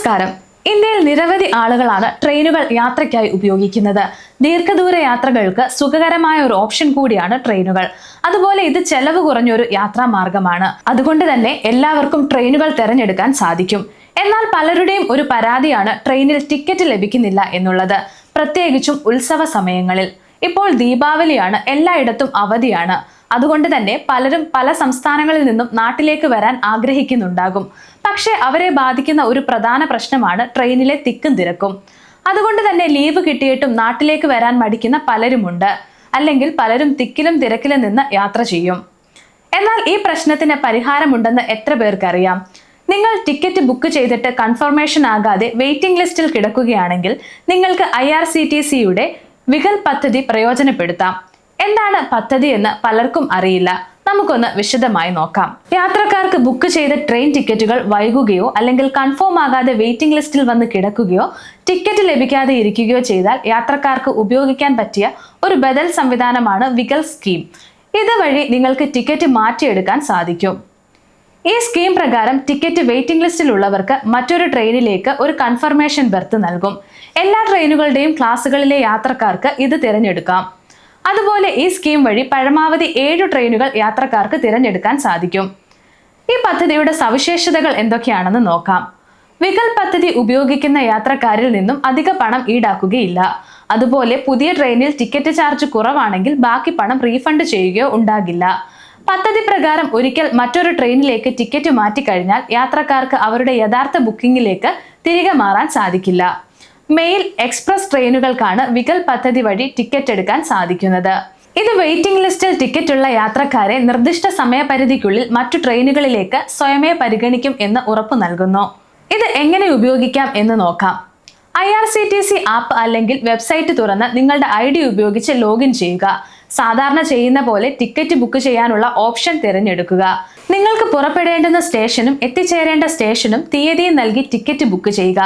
നമസ്കാരം. ഇന്ത്യയിൽ നിരവധി ആളുകളാണ് ട്രെയിനുകൾ യാത്രയ്ക്കായി ഉപയോഗിക്കുന്നത്. ദീർഘദൂര യാത്രകൾക്ക് സുഖകരമായ ഒരു ഓപ്ഷൻ കൂടിയാണ് ട്രെയിനുകൾ. അതുപോലെ ഇത് ചെലവ് കുറഞ്ഞൊരു യാത്രാ മാർഗമാണ്. അതുകൊണ്ട് തന്നെ എല്ലാവർക്കും ട്രെയിനുകൾ തിരഞ്ഞെടുക്കാൻ സാധിക്കും. എന്നാൽ പലരുടെയും ഒരു പരാതിയാണ് ട്രെയിനിൽ ടിക്കറ്റ് ലഭിക്കുന്നില്ല എന്നുള്ളത്, പ്രത്യേകിച്ചും ഉത്സവ സമയങ്ങളിൽ. ഇപ്പോൾ ദീപാവലിയാണ്, എല്ലായിടത്തും അവധിയാണ്. അതുകൊണ്ട് തന്നെ പലരും പല സംസ്ഥാനങ്ങളിൽ നിന്നും നാട്ടിലേക്ക് വരാൻ ആഗ്രഹിക്കുന്നുണ്ടാകും. പക്ഷേ അവരെ ബാധിക്കുന്ന ഒരു പ്രധാന പ്രശ്നമാണ് ട്രെയിനിലെ തിക്കും തിരക്കും. അതുകൊണ്ട് തന്നെ ലീവ് കിട്ടിയിട്ടും നാട്ടിലേക്ക് വരാൻ മടിക്കുന്ന പലരുമുണ്ട്. അല്ലെങ്കിൽ പലരും തിക്കിലും തിരക്കിലും നിന്ന് യാത്ര ചെയ്യും. എന്നാൽ ഈ പ്രശ്നത്തിന് പരിഹാരമുണ്ടെന്ന് എത്ര പേർക്കറിയാം? നിങ്ങൾ ടിക്കറ്റ് ബുക്ക് ചെയ്തിട്ട് കൺഫർമേഷൻ ആകാതെ വെയിറ്റിംഗ് ലിസ്റ്റിൽ കിടക്കുകയാണെങ്കിൽ നിങ്ങൾക്ക് IRCTCയുടെ വികൽപ് പദ്ധതി പ്രയോജനപ്പെടുത്താം. എന്താണ് പദ്ധതി എന്ന് പലർക്കും അറിയില്ല. നമുക്കൊന്ന് വിശദമായി നോക്കാം. യാത്രക്കാർക്ക് ബുക്ക് ചെയ്ത ട്രെയിൻ ടിക്കറ്റുകൾ വൈകുകയോ അല്ലെങ്കിൽ കൺഫേം ആകാതെ വെയിറ്റിംഗ് ലിസ്റ്റിൽ വന്ന് കിടക്കുകയോ ടിക്കറ്റ് ലഭിക്കാതെ ഇരിക്കുകയോ ചെയ്താൽ യാത്രക്കാർക്ക് ഉപയോഗിക്കാൻ പറ്റിയ ഒരു ബദൽ സംവിധാനമാണ് വികൽപ് സ്കീം. ഇതുവഴി നിങ്ങൾക്ക് ടിക്കറ്റ് മാറ്റിയെടുക്കാൻ സാധിക്കും. ഈ സ്കീം പ്രകാരം ടിക്കറ്റ് വെയിറ്റിംഗ് ലിസ്റ്റിലുള്ളവർക്ക് മറ്റൊരു ട്രെയിനിലേക്ക് ഒരു കൺഫർമേഷൻ ബെർത്ത് നൽകും. എല്ലാ ട്രെയിനുകളുടെയും ക്ലാസുകളിലെ യാത്രക്കാർക്ക് ഇത് തിരഞ്ഞെടുക്കാം. അതുപോലെ ഈ സ്കീം വഴി പരമാവധി 7 ട്രെയിനുകൾ യാത്രക്കാർക്ക് തിരഞ്ഞെടുക്കാൻ സാധിക്കും. ഈ പദ്ധതിയുടെ സവിശേഷതകൾ എന്തൊക്കെയാണെന്ന് നോക്കാം. വികൽപ് പദ്ധതി ഉപയോഗിക്കുന്ന യാത്രക്കാരിൽ നിന്നും അധിക പണം ഈടാക്കുകയില്ല. അതുപോലെ പുതിയ ട്രെയിനിൽ ടിക്കറ്റ് ചാർജ് കുറവാണെങ്കിൽ ബാക്കി പണം റീഫണ്ട് ചെയ്യുകയോ ഉണ്ടാകില്ല. പദ്ധതി പ്രകാരം ഒരിക്കൽ മറ്റൊരു ട്രെയിനിലേക്ക് ടിക്കറ്റ് മാറ്റിക്കഴിഞ്ഞാൽ യാത്രക്കാർക്ക് അവരുടെ യഥാർത്ഥ ബുക്കിംഗിലേക്ക് തിരികെ മാറാൻ സാധിക്കില്ല. മെയിൽ, എക്സ്പ്രസ് ട്രെയിനുകൾക്കാണ് വികൽപ് പദ്ധതി വഴി ടിക്കറ്റ് എടുക്കാൻ സാധിക്കുന്നത്. ഇത് വെയിറ്റിംഗ് ലിസ്റ്റിൽ ടിക്കറ്റുള്ള യാത്രക്കാരെ നിർദ്ദിഷ്ട സമയപരിധിക്കുള്ളിൽ മറ്റു ട്രെയിനുകളിലേക്ക് സ്വയമേ പരിഗണിക്കും എന്ന് ഉറപ്പു നൽകുന്നു. ഇത് എങ്ങനെ ഉപയോഗിക്കാം എന്ന് നോക്കാം. IRCTC ആപ്പ് അല്ലെങ്കിൽ വെബ്സൈറ്റ് തുറന്ന് നിങ്ങളുടെ ID ഉപയോഗിച്ച് ലോഗിൻ ചെയ്യുക. സാധാരണ ചെയ്യുന്ന പോലെ ടിക്കറ്റ് ബുക്ക് ചെയ്യാനുള്ള ഓപ്ഷൻ തിരഞ്ഞെടുക്കുക. നിങ്ങൾക്ക് പുറപ്പെടേണ്ടുന്ന സ്റ്റേഷനും എത്തിച്ചേരേണ്ട സ്റ്റേഷനും തീയതിയും നൽകി ടിക്കറ്റ് ബുക്ക് ചെയ്യുക.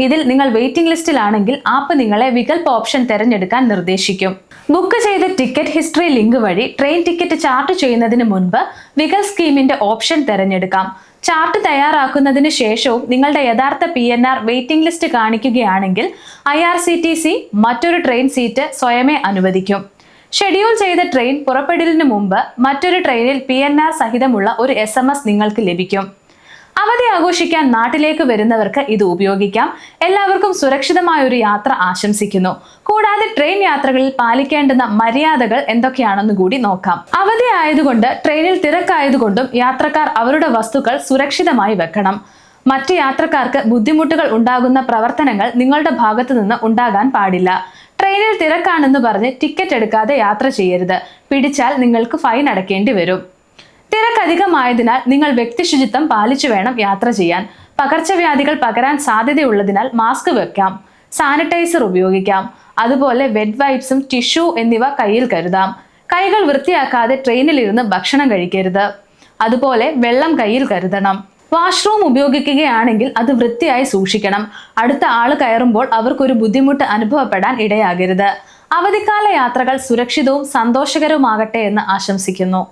ഇതിൽ നിങ്ങൾ വെയിറ്റിംഗ് ലിസ്റ്റിലാണെങ്കിൽ ആപ്പ് നിങ്ങളെ വികൽപ് ഓപ്ഷൻ തിരഞ്ഞെടുക്കാൻ നിർദ്ദേശിക്കും. ബുക്ക് ചെയ്ത ടിക്കറ്റ് ഹിസ്റ്ററി ലിങ്ക് വഴി ട്രെയിൻ ടിക്കറ്റ് ചാർട്ട് ചെയ്യുന്നതിന് മുൻപ് വികൽപ് സ്കീമിന്റെ ഓപ്ഷൻ തിരഞ്ഞെടുക്കാം. ചാർട്ട് തയ്യാറാക്കുന്നതിന് ശേഷവും നിങ്ങളുടെ യഥാർത്ഥ PNR വെയിറ്റിംഗ് ലിസ്റ്റ് കാണിക്കുകയാണെങ്കിൽ IRCTC മറ്റൊരു ട്രെയിൻ സീറ്റ് സ്വയമേ അനുവദിക്കും. ഷെഡ്യൂൾ ചെയ്ത ട്രെയിൻ പുറപ്പെടലിന് മുമ്പ് മറ്റൊരു ട്രെയിനിൽ PNR സഹിതമുള്ള ഒരു SMS നിങ്ങൾക്ക് ലഭിക്കും. അവധി ആഘോഷിക്കാൻ നാട്ടിലേക്ക് വരുന്നവർക്ക് ഇത് ഉപയോഗിക്കാം. എല്ലാവർക്കും സുരക്ഷിതമായ ഒരു യാത്ര ആശംസിക്കുന്നു. കൂടാതെ ട്രെയിൻ യാത്രകളിൽ പാലിക്കേണ്ടുന്ന മര്യാദകൾ എന്തൊക്കെയാണെന്ന് കൂടി നോക്കാം. അവധി ആയതുകൊണ്ട് ട്രെയിനിൽ തിരക്കായതുകൊണ്ടും യാത്രക്കാർ അവരുടെ വസ്തുക്കൾ സുരക്ഷിതമായി വെക്കണം. മറ്റു യാത്രക്കാർക്ക് ബുദ്ധിമുട്ടുകൾ ഉണ്ടാകുന്ന പ്രവർത്തനങ്ങൾ നിങ്ങളുടെ ഭാഗത്തു നിന്ന് ഉണ്ടാകാൻ പാടില്ല. ട്രെയിനിൽ തിരക്കാണെന്ന് പറഞ്ഞ് ടിക്കറ്റ് എടുക്കാതെ യാത്ര ചെയ്യരുത്. പിടിച്ചാൽ നിങ്ങൾക്ക് ഫൈൻ അടയ്ക്കേണ്ടി വരും. തിരക്കധികമായതിനാൽ നിങ്ങൾ വ്യക്തിശുചിത്വം പാലിച്ചു വേണം യാത്ര ചെയ്യാൻ. പകർച്ചവ്യാധികൾ പകരാൻ സാധ്യതയുള്ളതിനാൽ മാസ്ക് വെക്കാം, സാനിറ്റൈസർ ഉപയോഗിക്കാം. അതുപോലെ വെറ്റ് വൈപ്സും ടിഷ്യൂ എന്നിവ കയ്യിൽ കരുതാം. കൈകൾ വൃത്തിയാക്കാതെ ട്രെയിനിലിരുന്ന് ഭക്ഷണം കഴിക്കരുത്. അതുപോലെ വെള്ളം കയ്യിൽ കരുതണം. വാഷ്റൂം ഉപയോഗിക്കുകയാണെങ്കിൽ അത് വൃത്തിയായി സൂക്ഷിക്കണം. അടുത്ത ആള് കയറുമ്പോൾ അവർക്കൊരു ബുദ്ധിമുട്ട് അനുഭവപ്പെടാൻ ഇടയാകരുത്. അവധിക്കാല യാത്രകൾ സുരക്ഷിതവും സന്തോഷകരവുമാകട്ടെ എന്ന് ആശംസിക്കുന്നു.